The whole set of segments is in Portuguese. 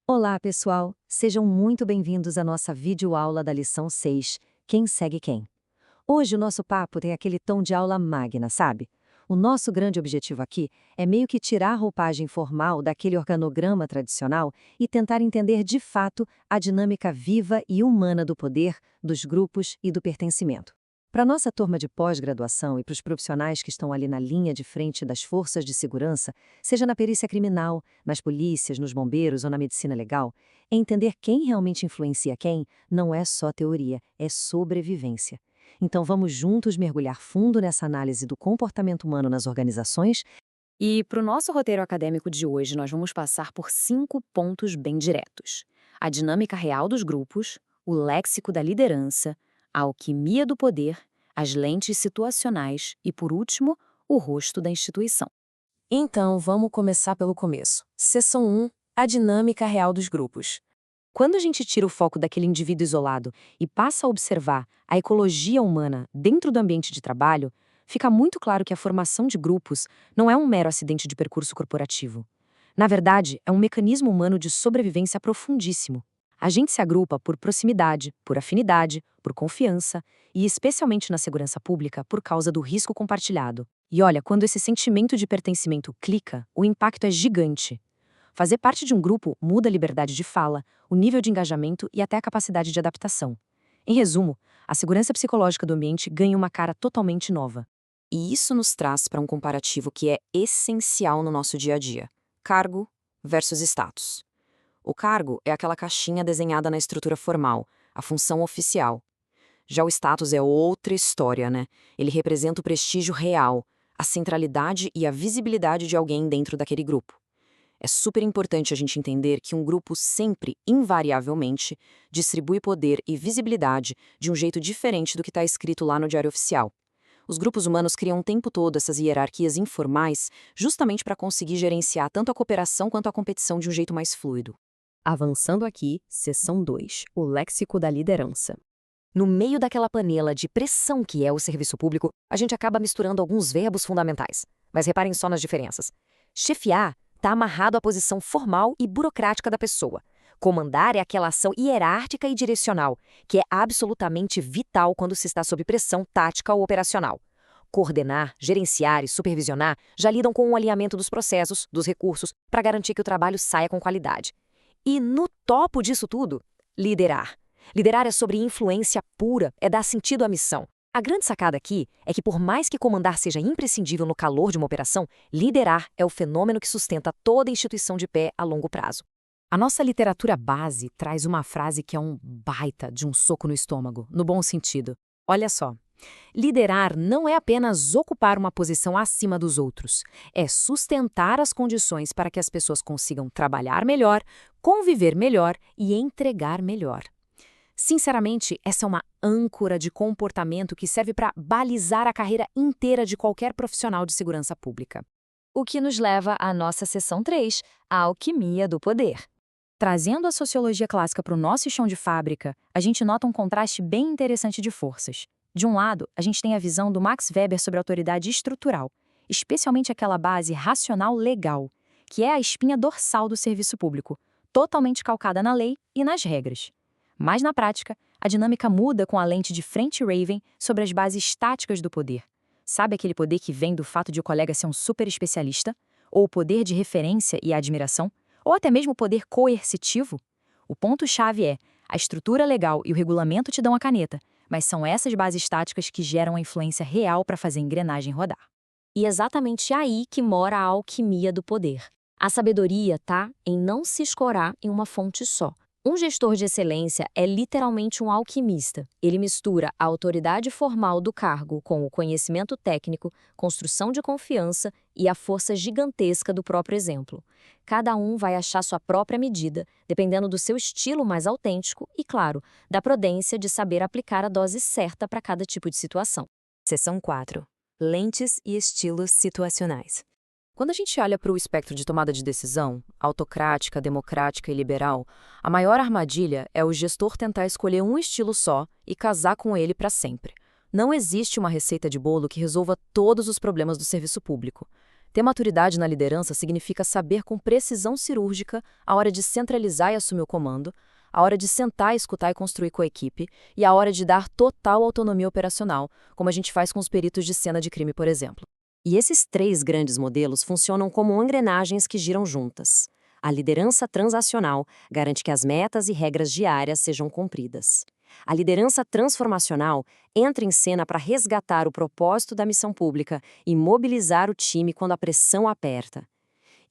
Olá, pessoal! Sejam muito bem-vindos à nossa videoaula da lição 6, Quem segue quem? Hoje o nosso papo tem aquele tom de aula magna, sabe? O nosso grande objetivo aqui é meio que tirar a roupagem formal daquele organograma tradicional e tentar entender de fato a dinâmica viva e humana do poder, dos grupos e do pertencimento. Para nossa turma de pós-graduação e para os profissionais que estão ali na linha de frente das forças de segurança, seja na perícia criminal, nas polícias, nos bombeiros ou na medicina legal, entender quem realmente influencia quem não é só teoria, é sobrevivência. Então vamos juntos mergulhar fundo nessa análise do comportamento humano nas organizações. E para o nosso roteiro acadêmico de hoje, nós vamos passar por 5 pontos bem diretos: a dinâmica real dos grupos, o léxico da liderança, a alquimia do poder, as lentes situacionais e, por último, o rosto da instituição. Então, vamos começar pelo começo. Seção 1. A dinâmica real dos grupos. Quando a gente tira o foco daquele indivíduo isolado e passa a observar a ecologia humana dentro do ambiente de trabalho, fica muito claro que a formação de grupos não é um mero acidente de percurso corporativo. Na verdade, é um mecanismo humano de sobrevivência profundíssimo. A gente se agrupa por proximidade, por afinidade, por confiança e, especialmente na segurança pública, por causa do risco compartilhado. E olha, quando esse sentimento de pertencimento clica, o impacto é gigante. Fazer parte de um grupo muda a liberdade de fala, o nível de engajamento e até a capacidade de adaptação. Em resumo, a segurança psicológica do ambiente ganha uma cara totalmente nova. E isso nos traz para um comparativo que é essencial no nosso dia a dia: cargo versus status. O cargo é aquela caixinha desenhada na estrutura formal, a função oficial. Já o status é outra história, né? Ele representa o prestígio real, a centralidade e a visibilidade de alguém dentro daquele grupo. É super importante a gente entender que um grupo sempre, invariavelmente, distribui poder e visibilidade de um jeito diferente do que está escrito lá no Diário Oficial. Os grupos humanos criam o tempo todo essas hierarquias informais justamente para conseguir gerenciar tanto a cooperação quanto a competição de um jeito mais fluido. Avançando aqui, seção 2. O léxico da liderança. No meio daquela panela de pressão que é o serviço público, a gente acaba misturando alguns verbos fundamentais. Mas reparem só nas diferenças. Chefiar está amarrado à posição formal e burocrática da pessoa. Comandar é aquela ação hierárquica e direcional, que é absolutamente vital quando se está sob pressão tática ou operacional. Coordenar, gerenciar e supervisionar já lidam com o alinhamento dos processos, dos recursos, para garantir que o trabalho saia com qualidade. E no topo disso tudo, liderar. Liderar é sobre influência pura, é dar sentido à missão. A grande sacada aqui é que, por mais que comandar seja imprescindível no calor de uma operação, liderar é o fenômeno que sustenta toda a instituição de pé a longo prazo. A nossa literatura base traz uma frase que é um baita de um soco no estômago, no bom sentido. Olha só. Liderar não é apenas ocupar uma posição acima dos outros, é sustentar as condições para que as pessoas consigam trabalhar melhor, conviver melhor e entregar melhor. Sinceramente, essa é uma âncora de comportamento que serve para balizar a carreira inteira de qualquer profissional de segurança pública. O que nos leva à nossa seção 3, a alquimia do poder. Trazendo a sociologia clássica para o nosso chão de fábrica, a gente nota um contraste bem interessante de forças. De um lado, a gente tem a visão do Max Weber sobre a autoridade estrutural, especialmente aquela base racional legal, que é a espinha dorsal do serviço público, totalmente calcada na lei e nas regras. Mas na prática, a dinâmica muda com a lente de frente Raven sobre as bases táticas do poder. Sabe aquele poder que vem do fato de o colega ser um super especialista? Ou o poder de referência e admiração? Ou até mesmo o poder coercitivo? O ponto-chave é: a estrutura legal e o regulamento te dão a caneta, mas são essas bases táticas que geram a influência real para fazer a engrenagem rodar. E é exatamente aí que mora a alquimia do poder. A sabedoria está em não se escorar em uma fonte só. Um gestor de excelência é literalmente um alquimista. Ele mistura a autoridade formal do cargo com o conhecimento técnico, construção de confiança e a força gigantesca do próprio exemplo. Cada um vai achar sua própria medida, dependendo do seu estilo mais autêntico e, claro, da prudência de saber aplicar a dose certa para cada tipo de situação. Seção 4. Lentes e estilos situacionais. Quando a gente olha para o espectro de tomada de decisão, autocrática, democrática e liberal, a maior armadilha é o gestor tentar escolher um estilo só e casar com ele para sempre. Não existe uma receita de bolo que resolva todos os problemas do serviço público. Ter maturidade na liderança significa saber com precisão cirúrgica a hora de centralizar e assumir o comando, a hora de sentar, escutar e construir com a equipe, e a hora de dar total autonomia operacional, como a gente faz com os peritos de cena de crime, por exemplo. E esses 3 grandes modelos funcionam como engrenagens que giram juntas. A liderança transacional garante que as metas e regras diárias sejam cumpridas. A liderança transformacional entra em cena para resgatar o propósito da missão pública e mobilizar o time quando a pressão aperta.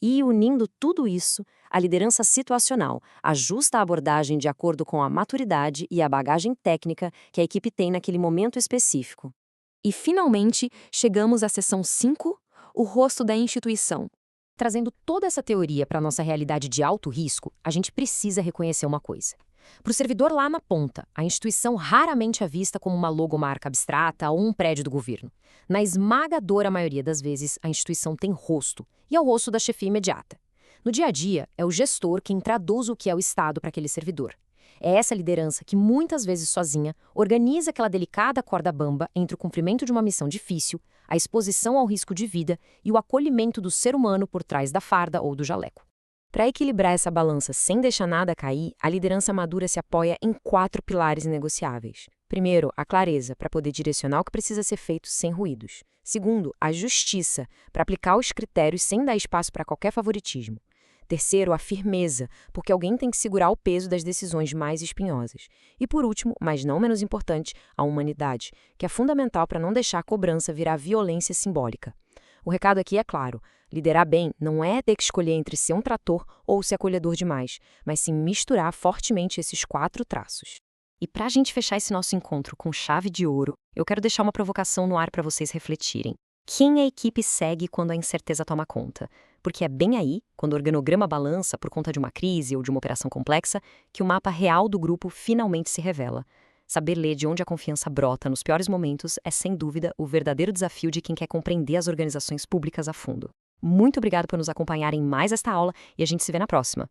E, unindo tudo isso, a liderança situacional ajusta a abordagem de acordo com a maturidade e a bagagem técnica que a equipe tem naquele momento específico. E, finalmente, chegamos à seção 5, o rosto da instituição. Trazendo toda essa teoria para a nossa realidade de alto risco, a gente precisa reconhecer uma coisa. Para o servidor lá na ponta, a instituição raramente é vista como uma logomarca abstrata ou um prédio do governo. Na esmagadora maioria das vezes, a instituição tem rosto, e é o rosto da chefia imediata. No dia a dia, é o gestor quem traduz o que é o Estado para aquele servidor. É essa liderança que, muitas vezes sozinha, organiza aquela delicada corda bamba entre o cumprimento de uma missão difícil, a exposição ao risco de vida e o acolhimento do ser humano por trás da farda ou do jaleco. Para equilibrar essa balança sem deixar nada cair, a liderança madura se apoia em 4 pilares inegociáveis. Primeiro, a clareza, para poder direcionar o que precisa ser feito sem ruídos. Segundo, a justiça, para aplicar os critérios sem dar espaço para qualquer favoritismo. Terceiro, a firmeza, porque alguém tem que segurar o peso das decisões mais espinhosas. E por último, mas não menos importante, a humanidade, que é fundamental para não deixar a cobrança virar violência simbólica. O recado aqui é claro: liderar bem não é ter que escolher entre ser um trator ou ser acolhedor demais, mas sim misturar fortemente esses 4 traços. E para a gente fechar esse nosso encontro com chave de ouro, eu quero deixar uma provocação no ar para vocês refletirem. Quem a equipe segue quando a incerteza toma conta? Porque é bem aí, quando o organograma balança por conta de uma crise ou de uma operação complexa, que o mapa real do grupo finalmente se revela. Saber ler de onde a confiança brota nos piores momentos é, sem dúvida, o verdadeiro desafio de quem quer compreender as organizações públicas a fundo. Muito obrigado por nos acompanhar em mais esta aula e a gente se vê na próxima.